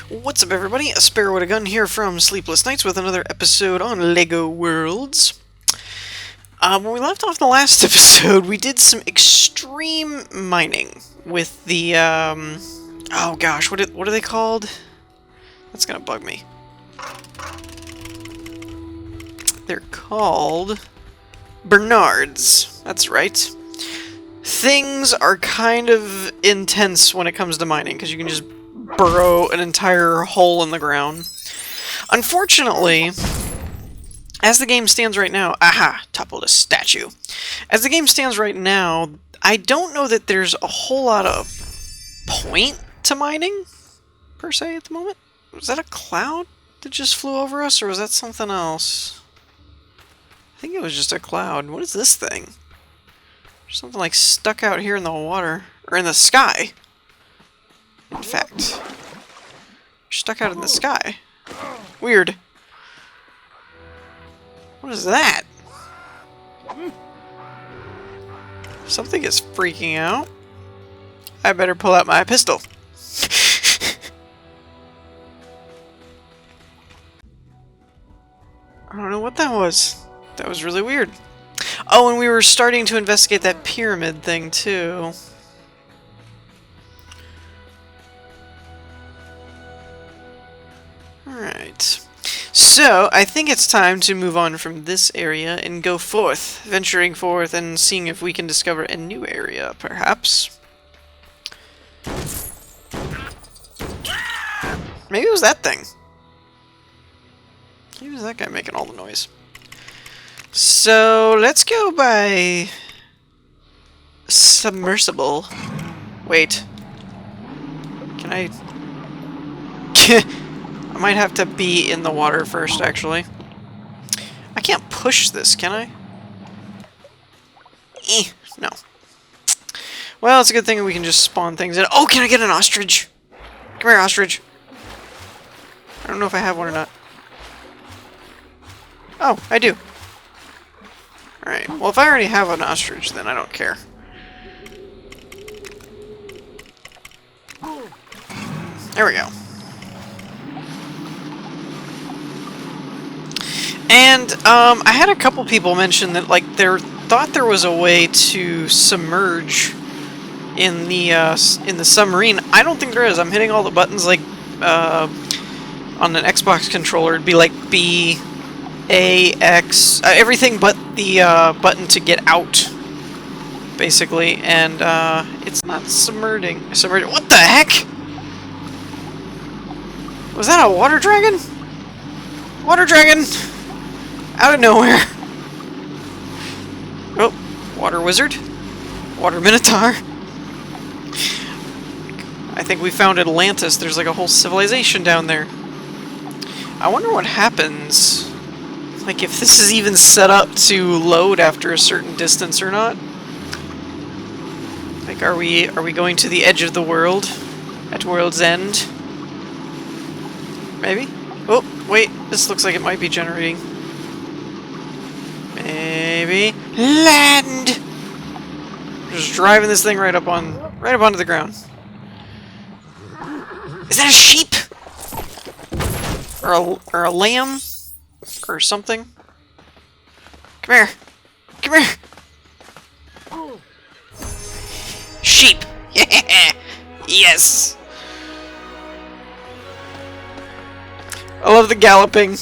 What's up, everybody? A Sparrow with a Gun here from Sleepless Nights with another episode on LEGO Worlds. When we left off the last episode, we did some extreme mining with the, oh gosh, what are they called? That's gonna bug me. They're called Bernards. That's right. Things are kind of intense when it comes to mining, because you can just burrow an entire hole in the ground. Unfortunately, as the game stands right now... Aha! Toppled a statue. As the game stands right now, I don't know that there's a whole lot of point to mining, per se, at the moment. Was that a cloud that just flew over us, or was that something else? I think it was just a cloud. What is this thing? There's something like stuck out here in the water, or in the sky. In fact, stuck out in the sky. Weird. What is that? Something is freaking out. I better pull out my pistol. I don't know what that was. That was really weird. Oh, and we were starting to investigate that pyramid thing, too. Alright. So, I think it's time to move on from this area and go forth, venturing forth and seeing if we can discover a new area, perhaps. Maybe it was that thing. Maybe it was that guy making all the noise. So, let's go by... submersible. Wait. Can I... I might have to be in the water first, actually. I can't push this, can I? No. Well, it's a good thing we can just spawn things in. Oh, can I get an ostrich? Come here, ostrich. I don't know if I have one or not. Oh, I do. Alright, well, if I already have an ostrich, then I don't care. There we go. And, I had a couple people mention that, like, they thought there was a way to submerge in the submarine. I don't think there is. I'm hitting all the buttons, like, on an Xbox controller. It'd be like B, A, X, everything but the, button to get out, basically. And, it's not submerging. What the heck? Was that a water dragon? Water dragon! Out of nowhere. Oh, water wizard. Water minotaur. I think we found Atlantis. There's like a whole civilization down there. I wonder what happens. Like if this is even set up to load after a certain distance or not. Like are we going to the edge of the world? At world's end? Maybe? Oh, wait. This looks like it might be generating. Maybe land. Just driving this thing right up onto the ground. Is that a sheep? Or a lamb? Or something? Come here. Come here. Sheep. Yes. I love the galloping.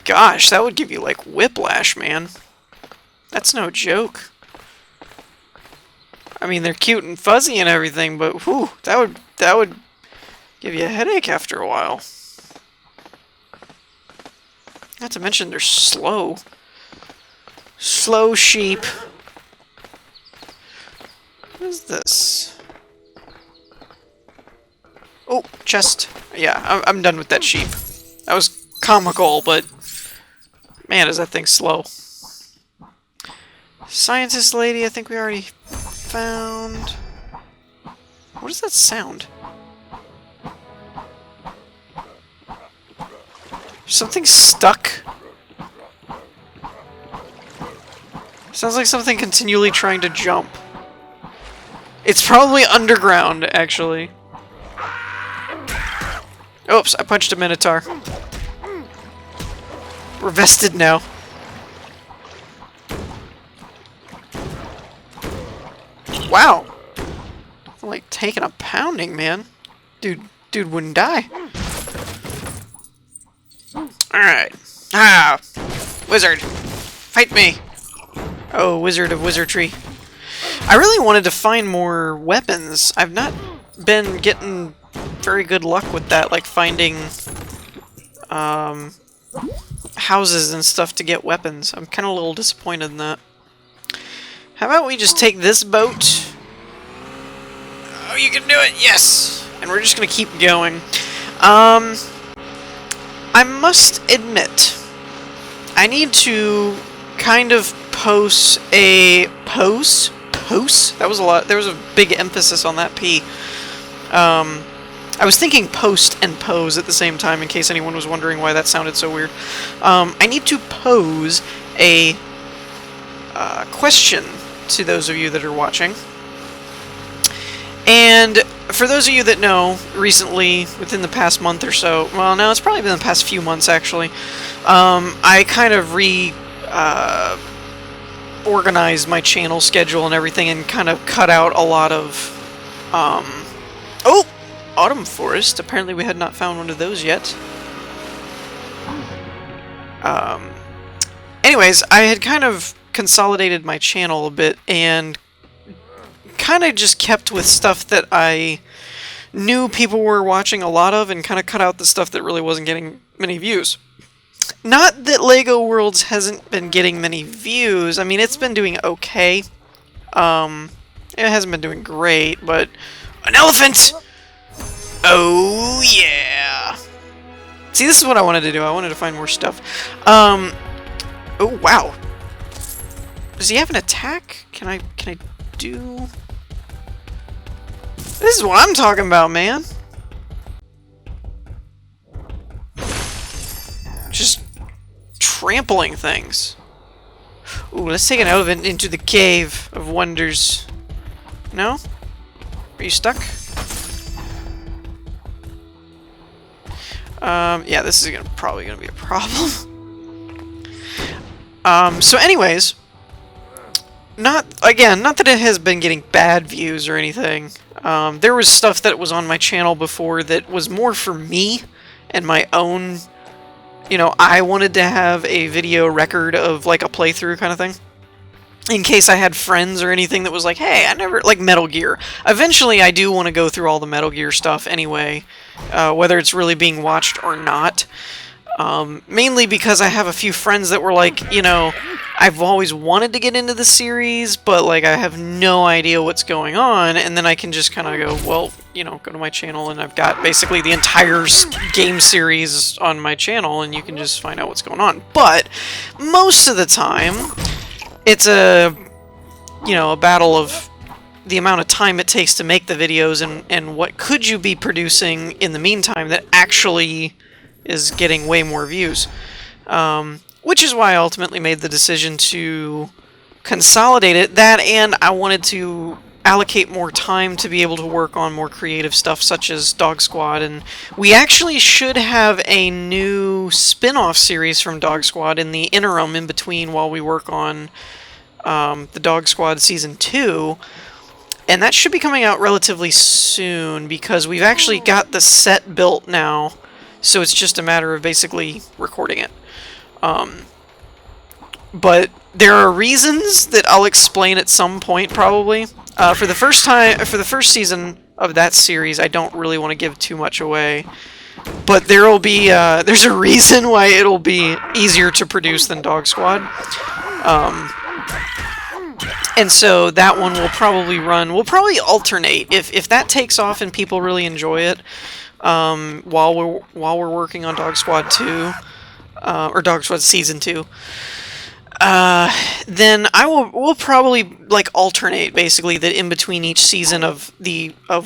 Gosh, that would give you, like, whiplash, man. That's no joke. I mean, they're cute and fuzzy and everything, but, whew, that would give you a headache after a while. Not to mention they're slow. Slow sheep. What is this? Oh, chest. Yeah, I'm done with that sheep. That was comical, but... man, is that thing slow. Scientist lady, I think we already found... What is that sound? Something stuck? Sounds like something continually trying to jump. It's probably underground, actually. Oops, I punched a Minotaur. We're vested now. Wow. I'm like taking a pounding, man. Dude wouldn't die. Alright. Ah! Wizard! Fight me! Oh, Wizard of Wizardry. I really wanted to find more weapons. I've not been getting very good luck with that, like finding houses and stuff to get weapons. I'm kind of a little disappointed in that. How about we just take this boat? Oh, you can do it! Yes! And we're just gonna keep going. I must admit, I need to kind of post a... Post? That was a lot. There was a big emphasis on that P. I was thinking post and pose at the same time, in case anyone was wondering why that sounded so weird. I need to pose a question to those of you that are watching. And for those of you that know, recently, within the past month or so, well, no, it's probably been the past few months, actually, I kind of organized my channel schedule and everything and kind of cut out a lot of, oh! Autumn Forest. Apparently we had not found one of those yet. Anyways, I had kind of consolidated my channel a bit and kind of just kept with stuff that I knew people were watching a lot of and kind of cut out the stuff that really wasn't getting many views. Not that LEGO Worlds hasn't been getting many views. I mean, it's been doing okay. It hasn't been doing great, but... An elephant! Oh, yeah! See, this is what I wanted to do. I wanted to find more stuff. Oh, wow. Does he have an attack? Can I do... This is what I'm talking about, man! Just trampling things. Ooh, let's take an elephant into the Cave of Wonders. No? Are you stuck? Yeah, this is probably gonna be a problem. So anyways, not that it has been getting bad views or anything. There was stuff that was on my channel before that was more for me and my own, you know, I wanted to have a video record of like a playthrough kind of thing. In case I had friends or anything that was like, hey, I never... Like Metal Gear. Eventually, I do want to go through all the Metal Gear stuff anyway, whether it's really being watched or not. Mainly because I have a few friends that were like, you know, I've always wanted to get into the series, but like I have no idea what's going on, and then I can just kind of go, well, you know, go to my channel, and I've got basically the entire game series on my channel, and you can just find out what's going on. But most of the time... It's a, you know, a battle of the amount of time it takes to make the videos and what could you be producing in the meantime that actually is getting way more views. Which is why I ultimately made the decision to consolidate it. That and I wanted to allocate more time to be able to work on more creative stuff such as Dog Squad. And we actually should have a new spin-off series from Dog Squad in the interim in between while we work on the Dog Squad Season 2. And that should be coming out relatively soon because we've actually got the set built now. So it's just a matter of basically recording it. But there are reasons that I'll explain at some point probably. For the first season of that series, I don't really want to give too much away. But there'll be there's a reason why it'll be easier to produce than Dog Squad. And so that one will probably run. We'll probably alternate if that takes off and people really enjoy it. While we're working on Dog Squad 2 or Dog Squad Season 2. Then we'll probably like alternate basically that in between each season of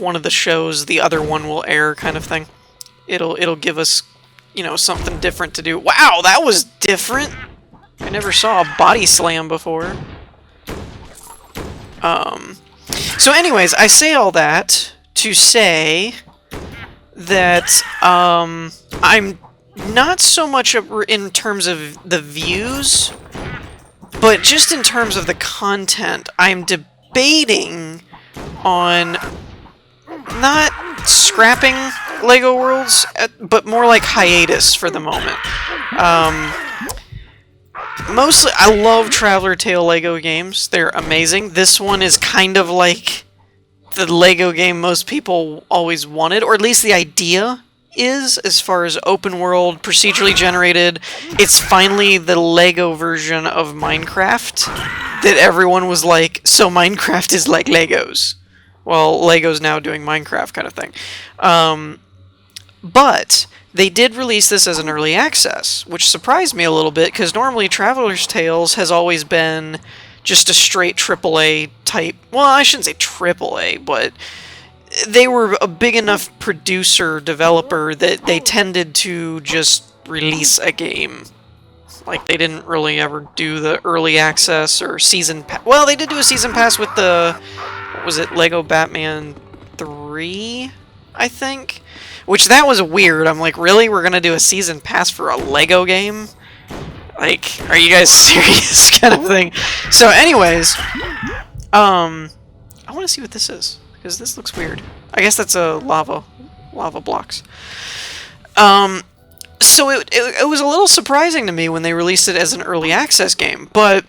one of the shows the other one will air kind of thing. It'll give us, you know, something different to do. Wow, that was different. I never saw a body slam before. So anyways, I say all that to say that I'm not so much in terms of the views, but just in terms of the content. I'm debating on not scrapping LEGO Worlds, but more like hiatus for the moment. Mostly, I love Traveler Tale LEGO games. They're amazing. This one is kind of like the LEGO game most people always wanted, or at least the idea is, as far as open world, procedurally generated. It's finally the LEGO version of Minecraft that everyone was like, so Minecraft is like Legos. Well, LEGO's now doing Minecraft kind of thing. But they did release this as an early access, which surprised me a little bit, because normally Traveler's Tales has always been just a straight AAA type. Well, I shouldn't say AAA, but they were a big enough producer, developer, that they tended to just release a game. Like, they didn't really ever do the early access or season pass. Well, they did do a season pass with the, what was it, Lego Batman 3, I think? Which, that was weird. I'm like, really? We're gonna do a season pass for a Lego game? Like, are you guys serious? Kind of thing. So, anyways, I want to see what this is, because this looks weird. I guess that's a lava blocks. So it was a little surprising to me when they released it as an early access game, but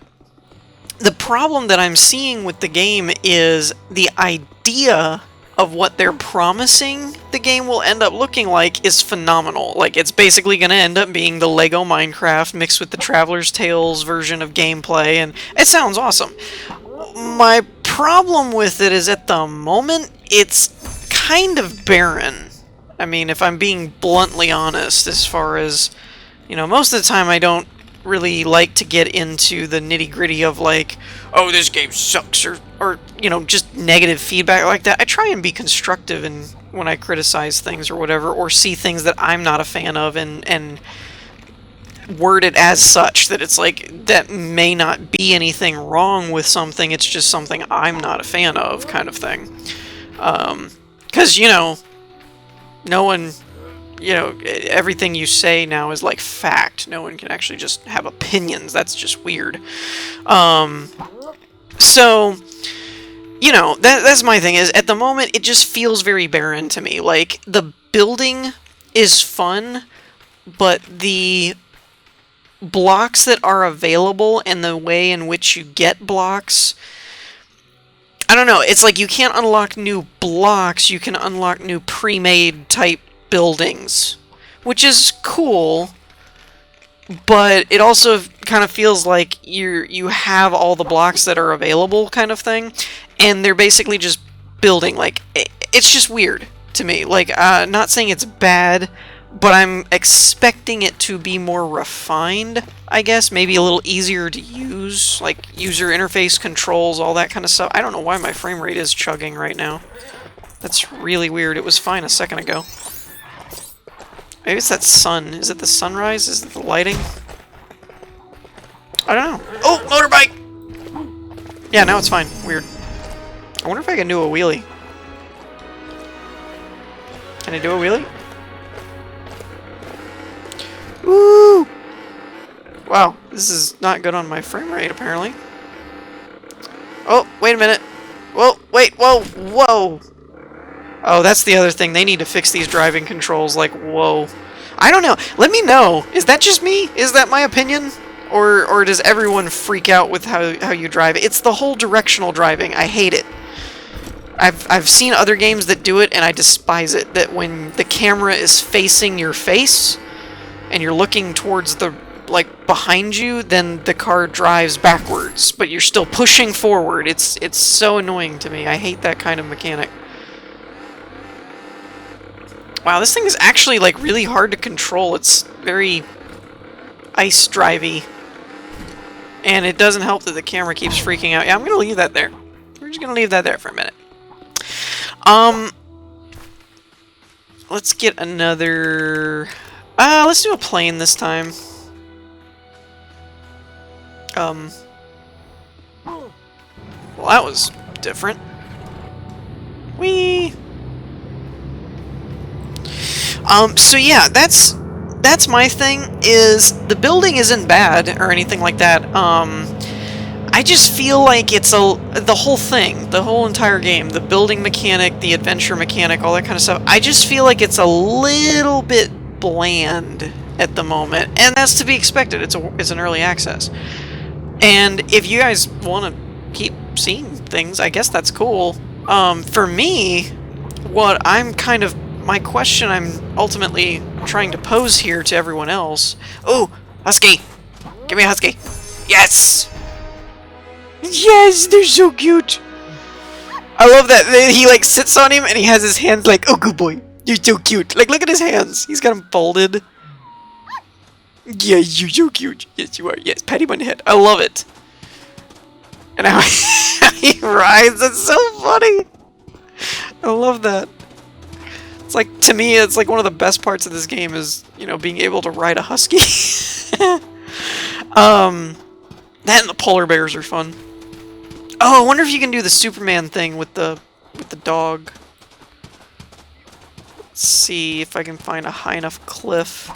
the problem that I'm seeing with the game is the idea of what they're promising the game will end up looking like is phenomenal. Like, it's basically going to end up being the Lego Minecraft mixed with the Traveler's Tales version of gameplay, and it sounds awesome. My problem with it is, at the moment, it's kind of barren. I mean, if I'm being bluntly honest, as far as, you know, most of the time I don't really like to get into the nitty-gritty of, like, oh, this game sucks, or you know, just negative feedback like that. I try and be constructive when I criticize things or whatever, or see things that I'm not a fan of, and word it as such, that it's like, that may not be anything wrong with something, it's just something I'm not a fan of, kind of thing. Because, you know, no one, you know, everything you say now is like fact. No one can actually just have opinions. That's just weird. So, you know, that's my thing, is at the moment it just feels very barren to me. Like, the building is fun, but the blocks that are available and the way in which you get blocks, I don't know, it's like you can't unlock new blocks, you can unlock new pre-made type buildings, which is cool, but it also kind of feels like you have all the blocks that are available, kind of thing, and they're basically just building. Like, it's just weird to me. Like, not saying it's bad, but I'm expecting it to be more refined, I guess. Maybe a little easier to use, like user interface controls, all that kind of stuff. I don't know why my frame rate is chugging right now. That's really weird. It was fine a second ago. Maybe it's that sun. Is it the sunrise? Is it the lighting? I don't know. Oh, motorbike! Yeah, now it's fine. Weird. I wonder if I can do a wheelie. Can I do a wheelie? Woo! Wow, this is not good on my frame rate, apparently. Oh, wait a minute. Whoa, wait, whoa, whoa! Oh, that's the other thing. They need to fix these driving controls, like, whoa. I don't know. Let me know. Is that just me? Is that my opinion? Or does everyone freak out with how you drive? It's the whole directional driving. I hate it. I've seen other games that do it, and I despise it. That when the camera is facing your face, and you're looking towards the, like, behind you, then the car drives backwards, but you're still pushing forward. It's so annoying to me. I hate that kind of mechanic. Wow, this thing is actually, like, really hard to control. It's very ice drivey. And it doesn't help that the camera keeps freaking out. Yeah, I'm gonna leave that there. We're just gonna leave that there for a minute. Let's get another... let's do a plane this time. Well, that was different. Whee! So yeah, that's my thing, is the building isn't bad or anything like that. I just feel like it's the whole thing, the whole entire game, the building mechanic, the adventure mechanic, all that kind of stuff. I just feel like it's a little bit bland at the moment, and that's to be expected. It's an early access. And if you guys want to keep seeing things, I guess that's cool. For me, my question I'm ultimately trying to pose here to everyone else. Oh, husky! Give me a husky! Yes! Yes, they're so cute! I love that. He, like, sits on him and he has his hands like, oh, good boy. You're so cute. Like, look at his hands. He's got them folded. Yes, you're so cute. Yes, you are. Yes, pat him on the head. I love it. And how he rides. It's so funny. I love that. It's like, to me, it's like one of the best parts of this game is, you know, being able to ride a husky. That and the polar bears are fun. Oh, I wonder if you can do the Superman thing with the dog. Let's see if I can find a high enough cliff.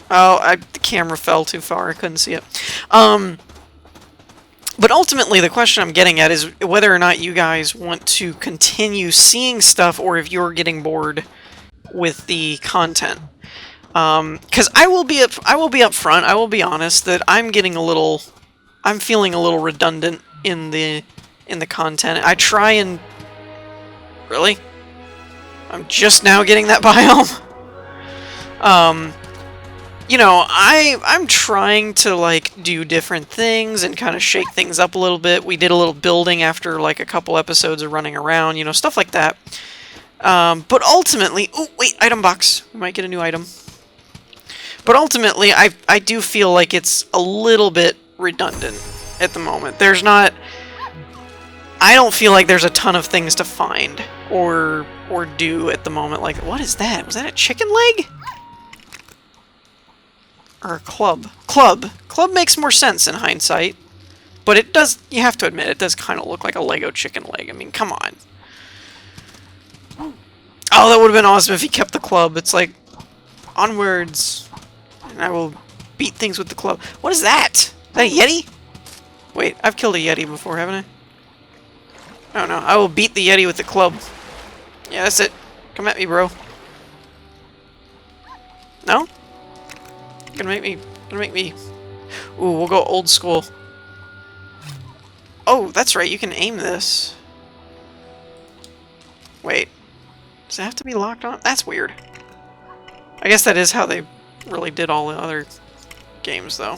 Oh, the camera fell too far. I couldn't see it. But ultimately, the question I'm getting at is whether or not you guys want to continue seeing stuff, or if you're getting bored with the content. Because I will be up front. I will be honest that I'm feeling a little redundant in the content. I try and really, I'm just now getting that biome. You know, I'm trying to, like, do different things and kind of shake things up a little bit. We did a little building after, like, a couple episodes of running around, you know, stuff like that. But ultimately... Oh, wait, item box. We might get a new item. But ultimately, I do feel like it's a little bit redundant at the moment. There's not... I don't feel like there's a ton of things to find or do at the moment. Like, what is that? Was that a chicken leg? Or a club. Club makes more sense in hindsight. But it does, you have to admit, it does kind of look like a Lego chicken leg. I mean, come on. Oh, that would have been awesome if he kept the club. It's like, onwards. And I will beat things with the club. What is that? Is that a Yeti? Wait, I've killed a Yeti before, haven't I? Oh no, I will beat the Yeti with the club. Yeah, that's it. Come at me, bro. No? Gonna make me... Ooh, we'll go old school. Oh, that's right, you can aim this. Wait. Does it have to be locked on? That's weird. I guess that is how they really did all the other games, though.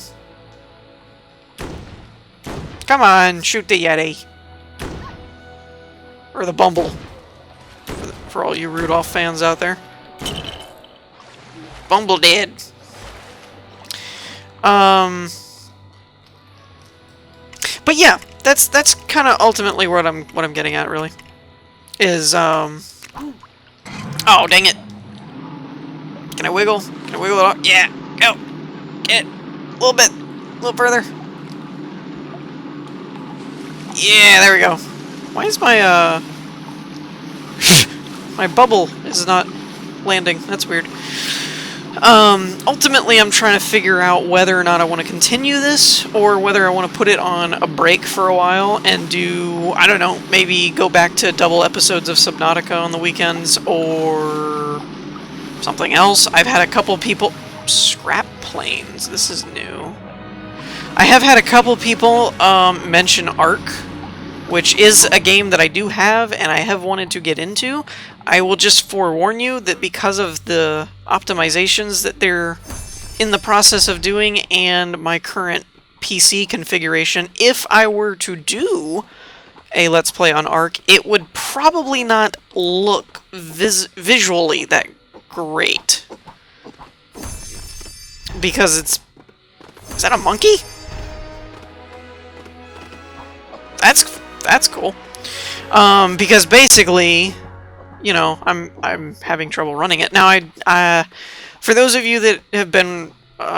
Come on, shoot the Yeti. Or the Bumble. For all you Rudolph fans out there. Bumble dead. But yeah, that's kind of ultimately what I'm getting at, really. Is oh, dang it. Can I wiggle? Can I wiggle it off? Yeah, go. Get it. A little bit. A little further. Yeah, there we go. Why is my my bubble is not landing? That's weird. Ultimately, I'm trying to figure out whether or not I want to continue this, or whether I want to put it on a break for a while and do, I don't know, maybe go back to double episodes of Subnautica on the weekends, or something else. I've had a couple people... Scrap planes. This is new. I have had a couple people mention Ark, which is a game that I do have and I have wanted to get into. I will just forewarn you that because of the optimizations that they're in the process of doing and my current PC configuration, if I were to do a Let's Play on Ark, it would probably not look visually that great. Because it's... Is that a monkey? That's cool. Because basically, you know, I'm having trouble running it. Now, for those of you that have been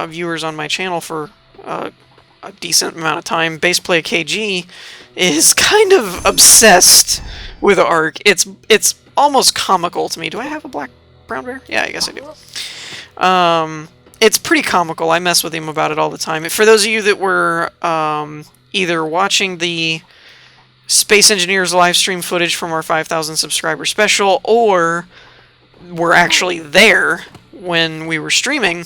viewers on my channel for a decent amount of time, Baseplay KG is kind of obsessed with Ark. It's almost comical to me. Do I have a black Brown Bear? Yeah, I guess I do. It's pretty comical. I mess with him about it all the time. For those of you that were either watching the Space Engineers live stream footage from our 5,000 subscriber special, or were actually there when we were streaming,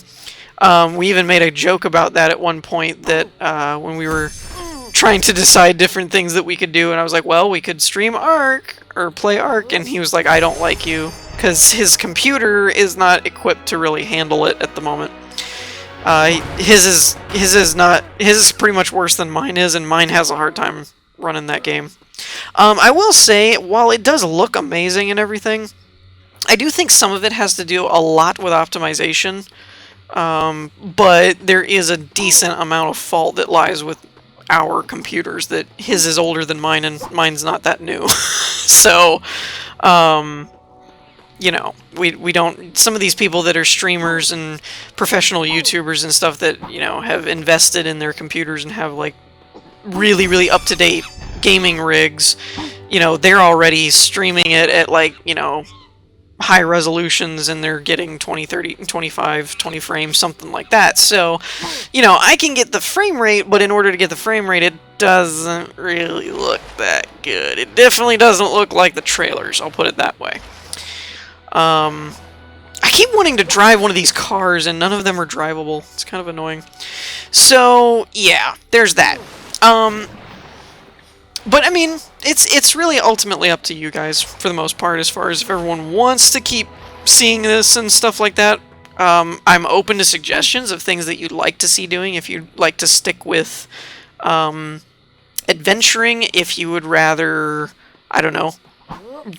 we even made a joke about that at one point, that when we were trying to decide different things that we could do, and I was like, well, we could stream Ark, or play Ark, and he was like, I don't like you, because his computer is not equipped to really handle it at the moment. His is pretty much worse than mine is, and mine has a hard time running that game. I will say, while it does look amazing and everything, I do think some of it has to do a lot with optimization, but there is a decent amount of fault that lies with our computers, that his is older than mine and mine's not that new. So, you know, we don't, some of these people that are streamers and professional YouTubers and stuff that, you know, have invested in their computers and have like really, really up-to-date gaming rigs, you know, they're already streaming it at like, you know, high resolutions, and they're getting 20, 30, 25, 20 frames, something like that. So, you know, I can get the frame rate, but in order to get the frame rate, it doesn't really look that good. It definitely doesn't look like the trailers, I'll put it that way. I keep wanting to drive one of these cars, and none of them are drivable. It's kind of annoying. So, yeah, there's that. But, I mean, it's really ultimately up to you guys, for the most part, as far as if everyone wants to keep seeing this and stuff like that. I'm open to suggestions of things that you'd like to see doing, if you'd like to stick with adventuring, if you would rather, I don't know,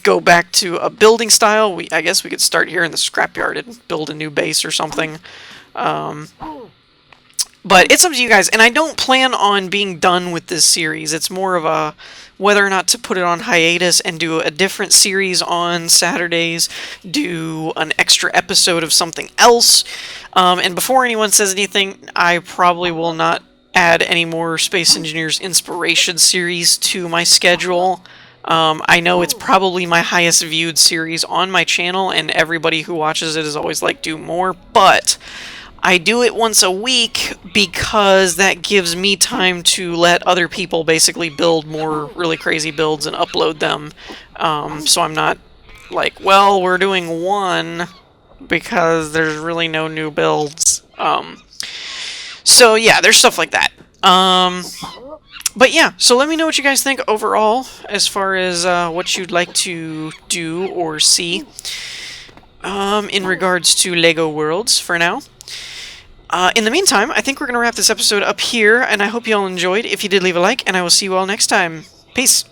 go back to a building style. I guess we could start here in the scrapyard and build a new base or something. But it's up to you guys, and I don't plan on being done with this series. It's more of a whether or not to put it on hiatus and do a different series on Saturdays, do an extra episode of something else. And before anyone says anything, I probably will not add any more Space Engineers Inspiration series to my schedule. I know it's probably my highest viewed series on my channel, and everybody who watches it is always like, do more, but I do it once a week because that gives me time to let other people basically build more really crazy builds and upload them. So I'm not like, well, we're doing one because there's really no new builds. So yeah, there's stuff like that. But yeah, so let me know what you guys think overall as far as what you'd like to do or see in regards to LEGO Worlds for now. In the meantime, I think we're going to wrap this episode up here, and I hope you all enjoyed. If you did, leave a like, and I will see you all next time. Peace!